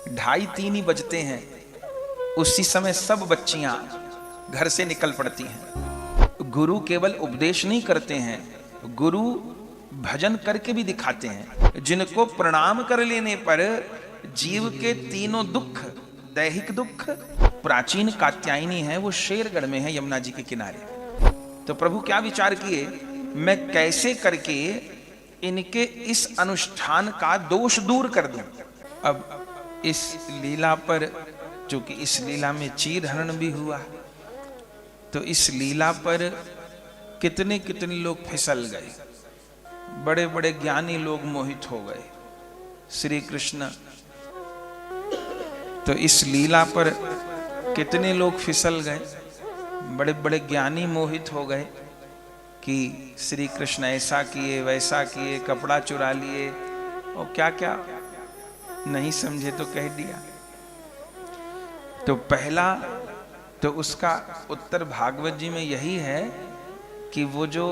2:30 ही बजते हैं, उसी समय सब बच्चियां घर से निकल पड़ती हैं। गुरु केवल उपदेश नहीं करते हैं, गुरु भजन करके भी दिखाते हैं, जिनको प्रणाम कर लेने पर जीव के तीनों दुख, दैहिक दुख, प्राचीन कात्यायनी है, वो शेरगढ़ में है, यमुना जी के किनारे। तो प्रभु क्या विचार किए, मैं कैसे करके इनके इस अनुष्ठान का दोष दूर कर दूं। अब इस लीला पर, जो कि इस लीला में चीर हरण भी हुआ, तो इस लीला पर कितने कितने लोग फिसल गए, बड़े बड़े ज्ञानी लोग मोहित हो गए। श्री कृष्ण, तो इस लीला पर कितने लोग फिसल गए, बड़े बड़े ज्ञानी मोहित हो गए कि श्री कृष्ण ऐसा किए, वैसा किए, कपड़ा चुरा लिए और क्या क्या नहीं समझे तो कह दिया। तो पहला तो उसका उत्तर भागवत जी में यही है कि वो जो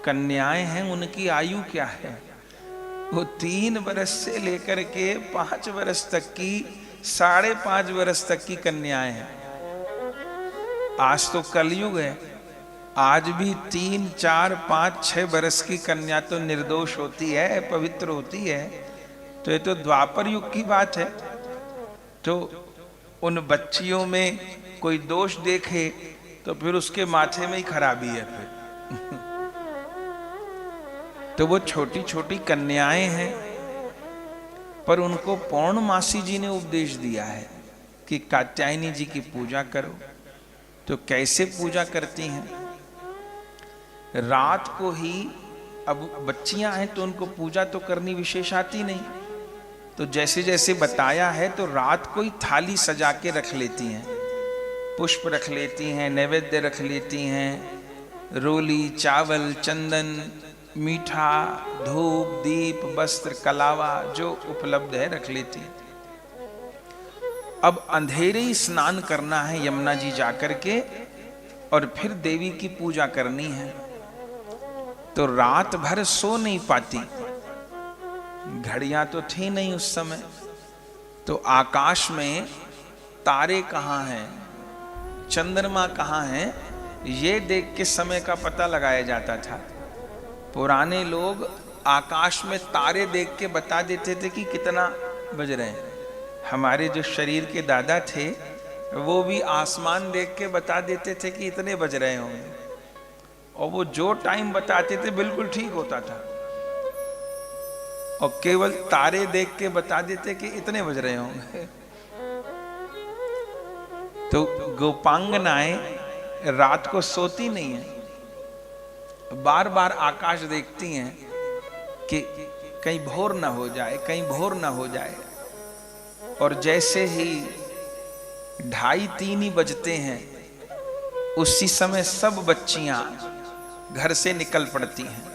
कन्याएं हैं उनकी आयु क्या है। वो 3 वर्ष से लेकर के 5 वर्ष तक की, 5.5 वर्ष तक की कन्याएं हैं। आज तो कलयुग है, आज भी 3, 4, 5, 6 वर्ष की कन्या तो निर्दोष होती है, पवित्र होती है। तो ये तो द्वापर युग की बात है। तो उन बच्चियों में कोई दोष देखे तो फिर उसके माथे में ही खराबी है फिर। तो वो छोटी छोटी कन्याएं हैं, पर उनको पौर्णमासी जी ने उपदेश दिया है कि कात्यायनी जी की पूजा करो। तो कैसे पूजा करती हैं, रात को ही, अब बच्चियां हैं तो उनको पूजा तो करनी विशेष आती नहीं, तो जैसे जैसे बताया है तो रात को ही थाली सजा के रख लेती हैं, पुष्प रख लेती हैं, नैवेद्य रख लेती हैं, रोली, चावल, चंदन, मीठा, धूप, दीप, वस्त्र, कलावा जो उपलब्ध है रख लेती हैं। अब अंधेरे ही स्नान करना है यमुना जी जाकर के, और फिर देवी की पूजा करनी है। तो रात भर सो नहीं पाती, घड़ियां तो थी नहीं उस समय, तो आकाश में तारे कहाँ हैं, चंद्रमा कहाँ हैं, ये देख के समय का पता लगाया जाता था। पुराने लोग आकाश में तारे देख के बता देते थे कि कितना बज रहे हैं। हमारे जो शरीर के दादा थे वो भी आसमान देख के बता देते थे कि इतने बज रहे होंगे, और वो जो टाइम बताते थे बिल्कुल ठीक होता था। और केवल तारे देख के बता देते कि इतने बज रहे होंगे। तो गोपांगनाएं रात को सोती नहीं है, बार बार आकाश देखती हैं कि कहीं भोर ना हो जाए, कहीं भोर ना हो जाए। और जैसे ही 2:30 ही बजते हैं, उसी समय सब बच्चियां घर से निकल पड़ती हैं।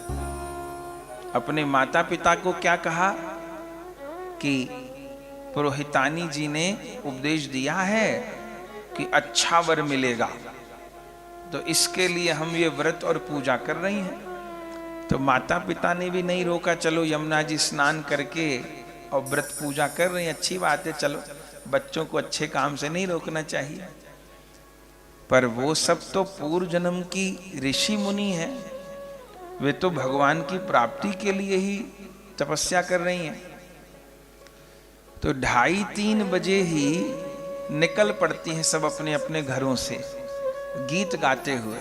अपने माता पिता को क्या कहा कि पुरोहितानी जी ने उपदेश दिया है कि अच्छा वर मिलेगा, तो इसके लिए हम ये व्रत और पूजा कर रही हैं। तो माता पिता ने भी नहीं रोका, चलो यमुना जी स्नान करके और व्रत पूजा कर रही हैं, अच्छी बात है, चलो बच्चों को अच्छे काम से नहीं रोकना चाहिए। पर वो सब तो पूर्व जन्म की ऋषि मुनि हैं, वे तो भगवान की प्राप्ति के लिए ही तपस्या कर रही हैं। तो 2:30-3 बजे ही निकल पड़ती हैं सब अपने अपने घरों से, गीत गाते हुए,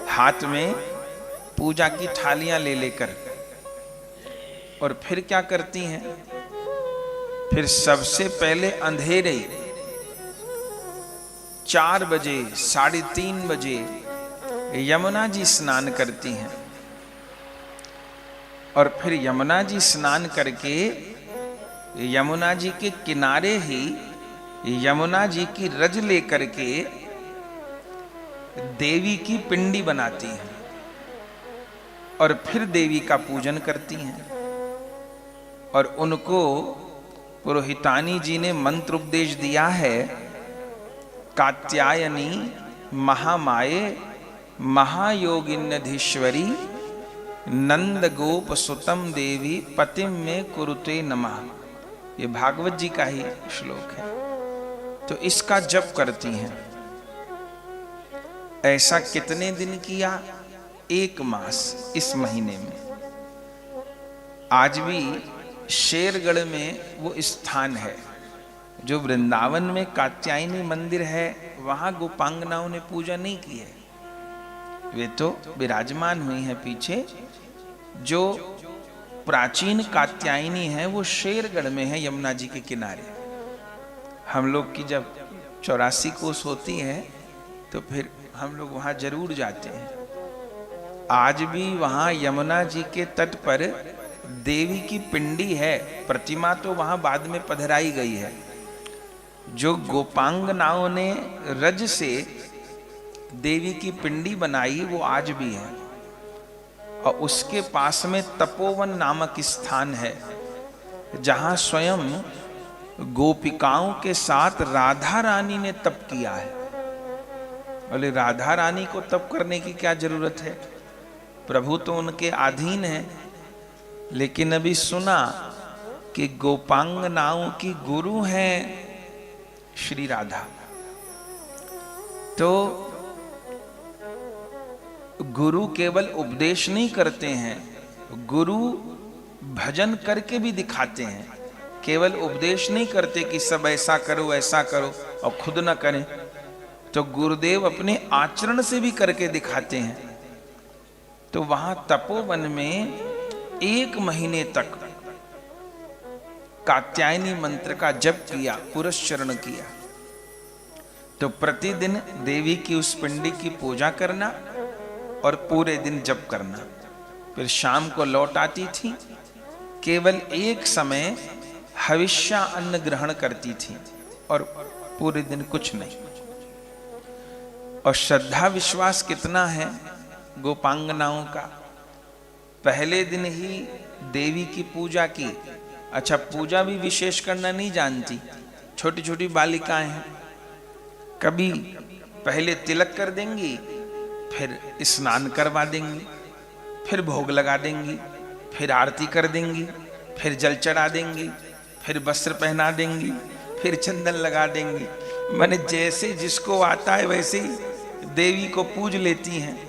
हाथ में पूजा की थालियां ले लेकर। और फिर क्या करती हैं, फिर सबसे पहले अंधेरे 4 बजे, 3:30 बजे यमुना जी स्नान करती हैं। और फिर यमुना जी स्नान करके यमुना जी के किनारे ही यमुना जी की रज लेकर के देवी की पिंडी बनाती हैं और फिर देवी का पूजन करती हैं। और उनको पुरोहितानी जी ने मंत्र उपदेश दिया है, कात्यायनी महामाये महायोगिन्यधीश्वरी नंद गोप सुतम देवी पतिम में कुरुते नमः। ये भागवत जी का ही श्लोक है। तो इसका जप करती हैं। ऐसा कितने दिन किया? 1 मास, इस महीने में। आज भी शेरगढ़ में वो स्थान है जो वृंदावन में कात्यायनी मंदिर है, वहां गोपांगनाओं ने पूजा नहीं की है। वे तो विराजमान हुई हैं पीछे। जो प्राचीन कात्यायनी है वो शेरगढ़ में है, यमुना जी के किनारे। हम लोग की जब 84 कोस होती है तो फिर हम लोग वहां जरूर जाते हैं। आज भी वहां यमुना जी के तट पर देवी की पिंडी है। प्रतिमा तो वहां बाद में पधराई गई है। जो गोपांगनाओं ने रज से देवी की पिंडी बनाई वो आज भी है। और उसके पास में तपोवन नामक स्थान है जहां स्वयं गोपिकाओं के साथ राधा रानी ने तप किया है। बोले राधा रानी को तप करने की क्या जरूरत है? प्रभु तो उनके अधीन है। लेकिन अभी सुना कि गोपांगनाओं की गुरु हैं श्री राधा। तो गुरु केवल उपदेश नहीं करते हैं, गुरु भजन करके भी दिखाते हैं। केवल उपदेश नहीं करते कि सब ऐसा करो और खुद ना करें। तो गुरुदेव अपने आचरण से भी करके दिखाते हैं। तो वहां तपोवन में 1 महीने तक कात्यायनी मंत्र का जप किया, पुरस्चरण किया। तो प्रतिदिन देवी की उस पिंडी की पूजा करना और पूरे दिन जप करना। फिर शाम को लौट आती थी। केवल एक समय हविष्या अन्न ग्रहण करती थी और पूरे दिन कुछ नहीं। और श्रद्धा विश्वास कितना है गोपांगनाओं का। पहले दिन ही देवी की पूजा की। अच्छा, पूजा भी विशेष करना नहीं जानती, छोटी छोटी बालिकाएं हैं। कभी पहले तिलक कर देंगी, फिर स्नान करवा देंगी, फिर भोग लगा देंगी, फिर आरती कर देंगी, फिर जल चढ़ा देंगी, फिर वस्त्र पहना देंगी, फिर चंदन लगा देंगी। माने जैसे जिसको आता है वैसे ही देवी को पूज लेती हैं।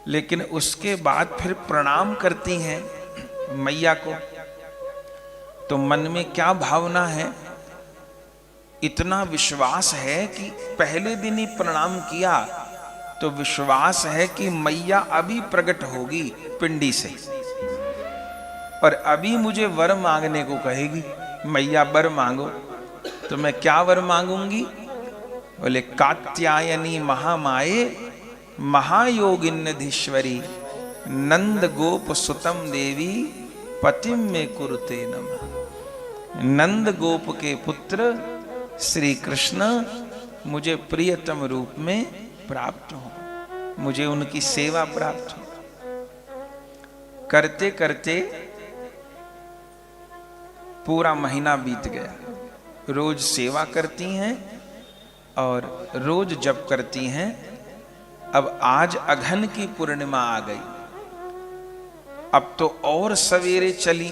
लेकिन उसके बाद फिर प्रणाम करती हैं मैया को। तो मन में क्या भावना है? इतना विश्वास है कि पहले दिन ही प्रणाम किया तो विश्वास है कि मैया अभी प्रकट होगी पिंडी से और अभी मुझे वर मांगने को कहेगी। मैया वर मांगो। तो मैं क्या वर मांगूंगी? बोले कात्यायनी महामाये महायोगिन्नधीश्वरी नंद गोप सुतम देवी पतिम में कुरुते नमः। नंद गोप के पुत्र श्री कृष्ण मुझे प्रियतम रूप में प्राप्त हो, मुझे उनकी सेवा प्राप्त हो। करते करते पूरा महीना बीत गया। रोज सेवा करती हैं और रोज जप करती हैं। अब आज अघन की पूर्णिमा आ गई। अब तो और सवेरे चली,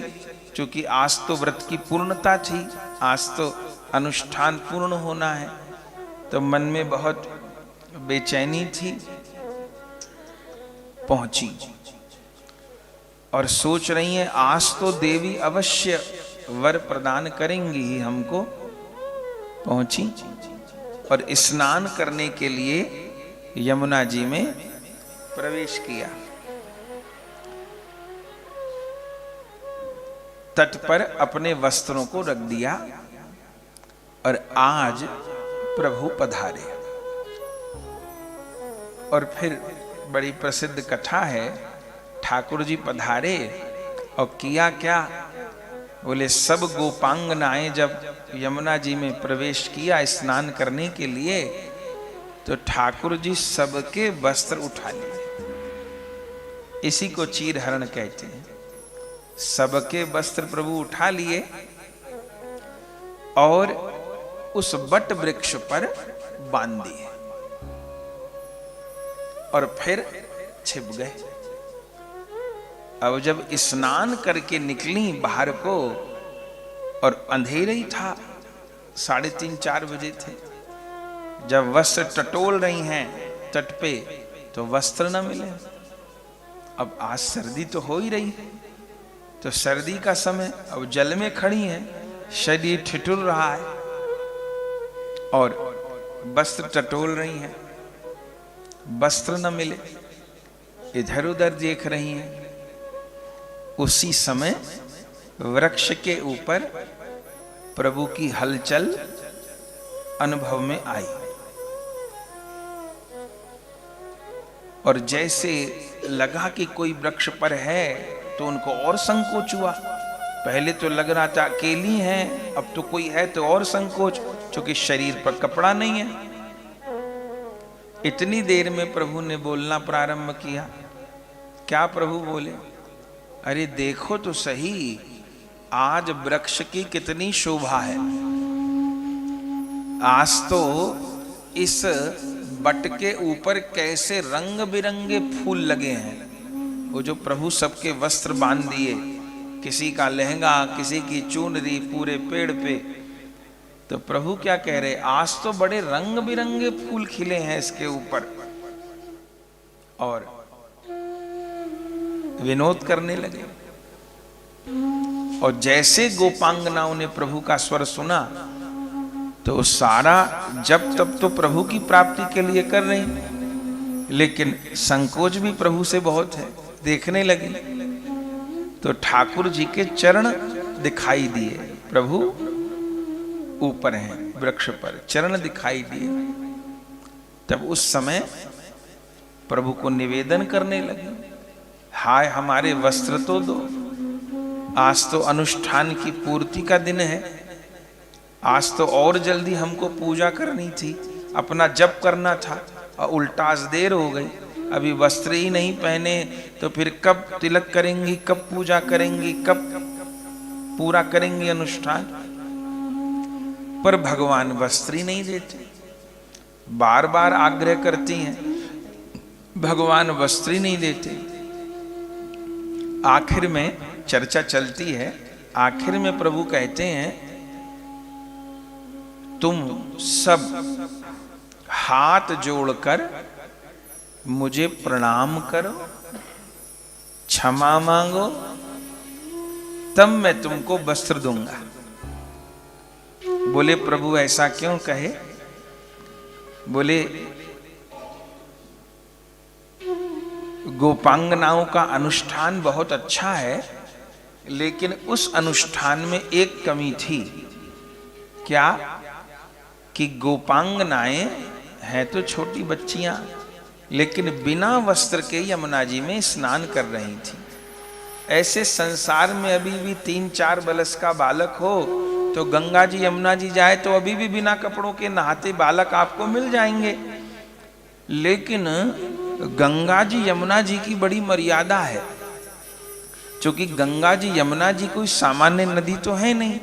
क्योंकि आज तो व्रत की पूर्णता थी, आज तो अनुष्ठान पूर्ण होना है। तो मन में बहुत बेचैनी थी। पहुंची और सोच रही हैं आज तो देवी अवश्य वर प्रदान करेंगी ही हमको। पहुंची और स्नान करने के लिए यमुना जी में प्रवेश किया। तट पर अपने वस्त्रों को रख दिया और आज प्रभु पधारे। और फिर बड़ी प्रसिद्ध कथा है, ठाकुर जी पधारे और किया क्या? बोले सब गोपांगनाएं जब यमुना जी में प्रवेश किया स्नान करने के लिए तो ठाकुर जी सबके वस्त्र उठा लिए। इसी को चीरहरण कहते हैं। सबके वस्त्र प्रभु उठा लिए और उस बट वृक्ष पर बांध दिए और फिर छिप गए। अब जब स्नान करके निकली बाहर को और अंधेरा ही था, 3:30-4 बजे थे। जब वस्त्र टटोल रही हैं तट पे तो वस्त्र न मिले। अब आज सर्दी तो हो ही रही है, तो सर्दी का समय, अब जल में खड़ी हैं, शरीर ठिठुर रहा है और वस्त्र टटोल रही हैं, वस्त्र न मिले, इधर उधर देख रही हैं। उसी समय वृक्ष के ऊपर प्रभु की हलचल अनुभव में आई और जैसे लगा कि कोई वृक्ष पर है तो उनको और संकोच हुआ। पहले तो लग रहा था अकेली हैं, अब तो कोई है तो और संकोच, क्योंकि शरीर पर कपड़ा नहीं है। इतनी देर में प्रभु ने बोलना प्रारंभ किया। क्या प्रभु बोले? अरे देखो तो सही, आज वृक्ष की कितनी शोभा है। आज तो इस बट के ऊपर कैसे रंग बिरंगे फूल लगे हैं। वो जो प्रभु सबके वस्त्र बांध दिए, किसी का लहंगा, किसी की चुनरी, पूरे पेड़ पे। तो प्रभु क्या कह रहे? आज तो बड़े रंग बिरंगे फूल खिले हैं इसके ऊपर। और विनोद करने लगे। और जैसे गोपांगनाओं ने प्रभु का स्वर सुना तो सारा जब तब तो प्रभु की प्राप्ति के लिए कर रही, लेकिन संकोच भी प्रभु से बहुत है। देखने लगी तो ठाकुर जी के चरण दिखाई दिए। प्रभु ऊपर हैं वृक्ष पर, चरण दिखाई दिए। तब उस समय प्रभु को निवेदन करने लगे, हाय हमारे वस्त्र तो दो। आज तो अनुष्ठान की पूर्ति का दिन है, आज तो और जल्दी हमको पूजा करनी थी, अपना जप करना था, और उल्टा आज देर हो गई। अभी वस्त्र ही नहीं पहने तो फिर कब तिलक करेंगी, कब पूजा करेंगी, कब पूरा करेंगी अनुष्ठान। पर भगवान वस्त्र ही नहीं देते, बार बार आग्रह करती हैं, भगवान वस्त्र ही नहीं देते। आखिर में चर्चा चलती है, आखिर में प्रभु कहते हैं, तुम सब हाथ जोड़कर मुझे प्रणाम करो, क्षमा मांगो, तब मैं तुमको वस्त्र दूंगा। बोले प्रभु ऐसा क्यों कहे? बोले गोपांगनाओं का अनुष्ठान बहुत अच्छा है, लेकिन उस अनुष्ठान में एक कमी थी। क्या? कि गोपांगनाएं हैं तो छोटी बच्चियां, लेकिन बिना वस्त्र के यमुना जी में स्नान कर रही थी। ऐसे संसार में अभी भी 3-4 बरस का बालक हो तो गंगा जी यमुना जी जाए तो अभी भी बिना कपड़ों के नहाते बालक आपको मिल जाएंगे। लेकिन गंगा जी यमुना जी की बड़ी मर्यादा है, क्योंकि गंगा जी यमुना जी कोई सामान्य नदी तो है नहीं,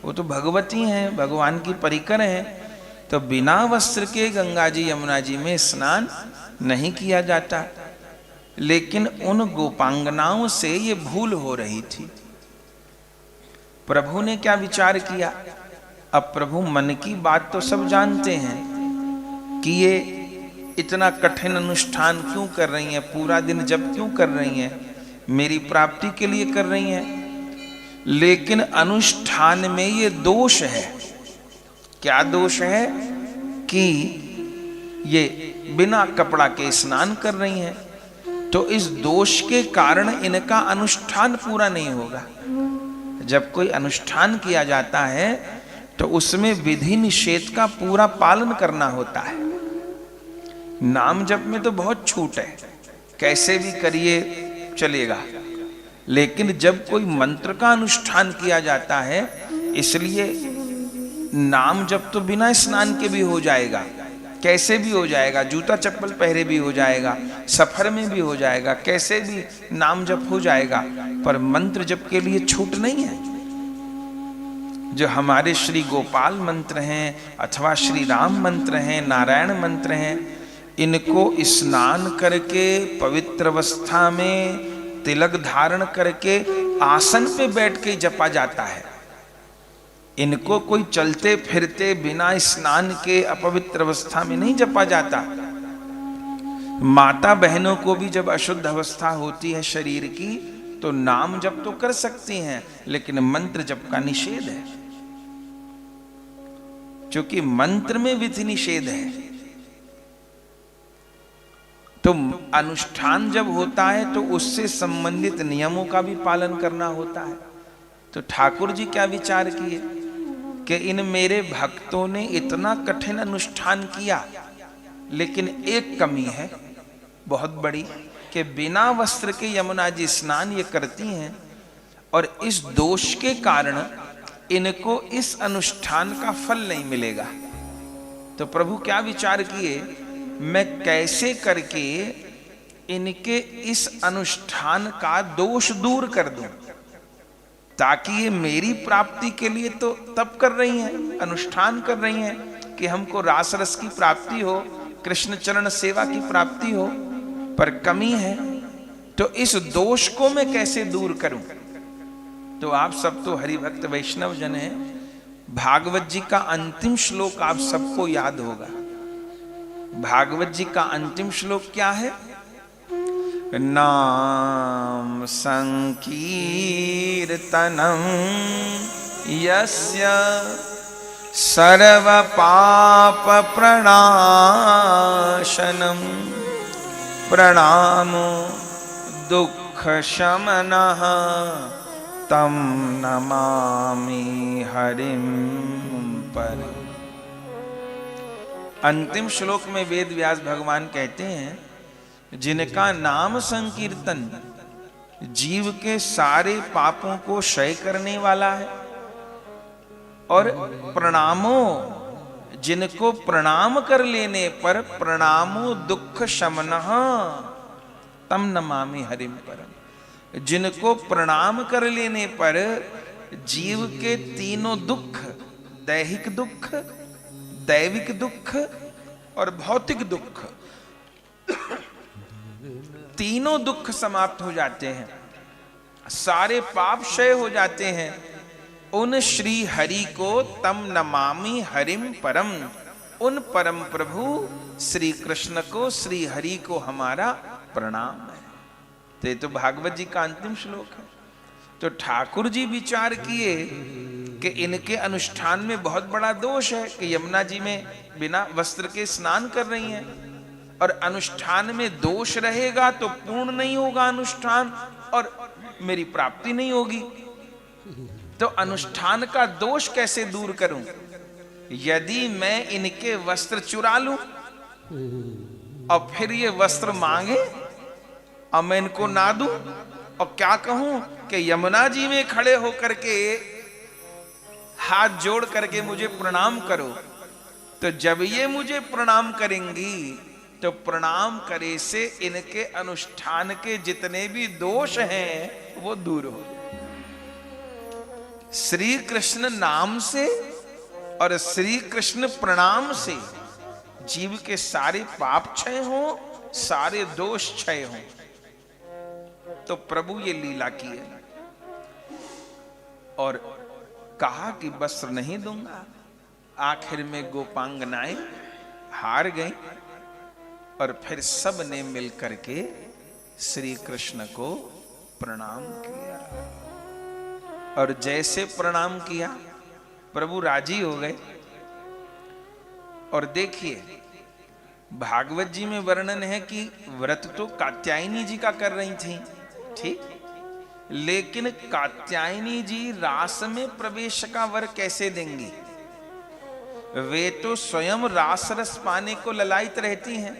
वो तो भगवती हैं, भगवान की परिकर हैं। तो बिना वस्त्र के गंगा जी यमुना जी में स्नान नहीं किया जाता। लेकिन उन गोपांगनाओं से ये भूल हो रही थी। प्रभु ने क्या विचार किया? अब प्रभु मन की बात तो सब जानते हैं कि ये इतना कठिन अनुष्ठान क्यों कर रही हैं, पूरा दिन जब क्यों कर रही हैं, मेरी प्राप्ति के लिए कर रही हैं। लेकिन अनुष्ठान में ये दोष है। क्या दोष है? कि ये बिना कपड़ा के स्नान कर रही हैं, तो इस दोष के कारण इनका अनुष्ठान पूरा नहीं होगा। जब कोई अनुष्ठान किया जाता है तो उसमें विधि निषेध का पूरा पालन करना होता है। नाम जप में तो बहुत छूट है, कैसे भी करिए चलेगा। लेकिन जब कोई मंत्र का अनुष्ठान किया जाता है, इसलिए नाम जप तो बिना स्नान के भी हो जाएगा, कैसे भी हो जाएगा, जूता चप्पल पहरे भी हो जाएगा, सफर में भी हो जाएगा, कैसे भी नाम जप हो जाएगा। पर मंत्र जप के लिए छूट नहीं है। जो हमारे श्री गोपाल मंत्र हैं अथवा श्री राम मंत्र हैं, नारायण मंत्र हैं, इनको स्नान करके पवित्र अवस्था में तिलक धारण करके आसन पे बैठ के जपा जाता है। इनको कोई चलते फिरते बिना स्नान के अपवित्र अवस्था में नहीं जपा जाता। माता बहनों को भी जब अशुद्ध अवस्था होती है शरीर की तो नाम जप तो कर सकती हैं, लेकिन मंत्र जप का निषेध है, क्योंकि मंत्र में विधि निषेध है। तो अनुष्ठान जब होता है तो उससे संबंधित नियमों का भी पालन करना होता है। तो ठाकुर जी क्या विचार किए कि इन मेरे भक्तों ने इतना कठिन अनुष्ठान किया, लेकिन एक कमी है बहुत बड़ी कि बिना वस्त्र के यमुना जी स्नान ये करती हैं, और इस दोष के कारण इनको इस अनुष्ठान का फल नहीं मिलेगा। तो प्रभु क्या विचार किए, मैं कैसे करके इनके इस अनुष्ठान का दोष दूर कर दूं, ताकि ये मेरी प्राप्ति के लिए तो तप कर रही हैं, अनुष्ठान कर रही हैं कि हमको रास रस की प्राप्ति हो, कृष्ण चरण सेवा की प्राप्ति हो, पर कमी है, तो इस दोष को मैं कैसे दूर करूं। तो आप सब तो हरिभक्त वैष्णव जन हैं, भागवत जी का अंतिम श्लोक आप सबको याद होगा। भागवत जी का अंतिम श्लोक क्या है? नाम संकीर्तनम यस्य सर्व पाप प्रणाशनम प्रणामो दुख शमनः तम नमामि हरिं परम। अंतिम श्लोक में वेद व्यास भगवान कहते हैं, जिनका नाम संकीर्तन जीव के सारे पापों को क्षय करने वाला है, और प्रणामो जिनको प्रणाम कर लेने पर प्रणामो दुख शमनः तम नमामि हरिं परम, जिनको प्रणाम कर लेने पर जीव के तीनों दुख, दैहिक दुख, दैविक दुख और भौतिक दुख, तीनों दुख समाप्त हो जाते हैं, सारे पाप क्षय हो जाते हैं। उन श्री हरि को तम नमामि हरिं परम, उन परम प्रभु श्री कृष्ण को, श्री हरि को हमारा प्रणाम है। तो ये तो भागवत जी का अंतिम श्लोक है। तो ठाकुर जी विचार किए कि इनके अनुष्ठान में बहुत बड़ा दोष है कि यमुना जी में बिना वस्त्र के स्नान कर रही हैं, और अनुष्ठान में दोष रहेगा तो पूर्ण नहीं होगा अनुष्ठान और मेरी प्राप्ति नहीं होगी। तो अनुष्ठान का दोष कैसे दूर करूं? यदि मैं इनके वस्त्र चुरा लूं और फिर ये वस्त्र मांगे और मैं इनको ना दूं और क्या कहूं कि यमुना जी में खड़े होकर के हाथ जोड़ करके मुझे प्रणाम करो, तो जब ये मुझे प्रणाम करेंगी तो प्रणाम करे से इनके अनुष्ठान के जितने भी दोष हैं वो दूर हो जाए। श्री कृष्ण नाम से और श्री कृष्ण प्रणाम से जीव के सारे पाप क्षय हो, सारे दोष क्षय हो। तो प्रभु ये लीला की है और कहा कि वस्त्र नहीं दूंगा। आखिर में गोपांगनाएं हार गई और फिर सब ने मिलकर के श्री कृष्ण को प्रणाम किया, और जैसे प्रणाम किया प्रभु राजी हो गए। और देखिए भागवत जी में वर्णन है कि व्रत तो कात्यायनी जी का कर रही थी, ठीक, लेकिन कात्यायनी जी रास में प्रवेश का वर कैसे देंगी? वे तो स्वयं रास रस पाने को ललायित रहती हैं,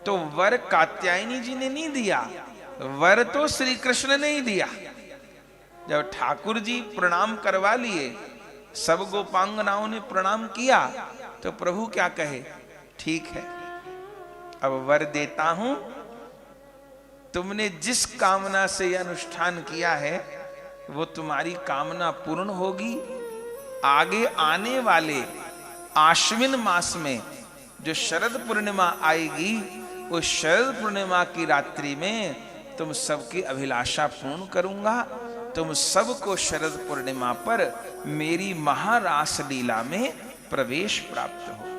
तो वर कात्यायनी जी ने नहीं दिया, वर तो श्री कृष्ण ने ही दिया। जब ठाकुर जी प्रणाम करवा लिए, सब गोपांगनाओं ने प्रणाम किया, तो प्रभु क्या कहे, ठीक है अब वर देता हूं, तुमने जिस कामना से यह अनुष्ठान किया है वो तुम्हारी कामना पूर्ण होगी। आगे आने वाले आश्विन मास में जो शरद पूर्णिमा आएगी, उस शरद पूर्णिमा की रात्रि में तुम सबकी अभिलाषा पूर्ण करूंगा तुम सबको शरद पूर्णिमा पर मेरी महारास लीला में प्रवेश प्राप्त होगा।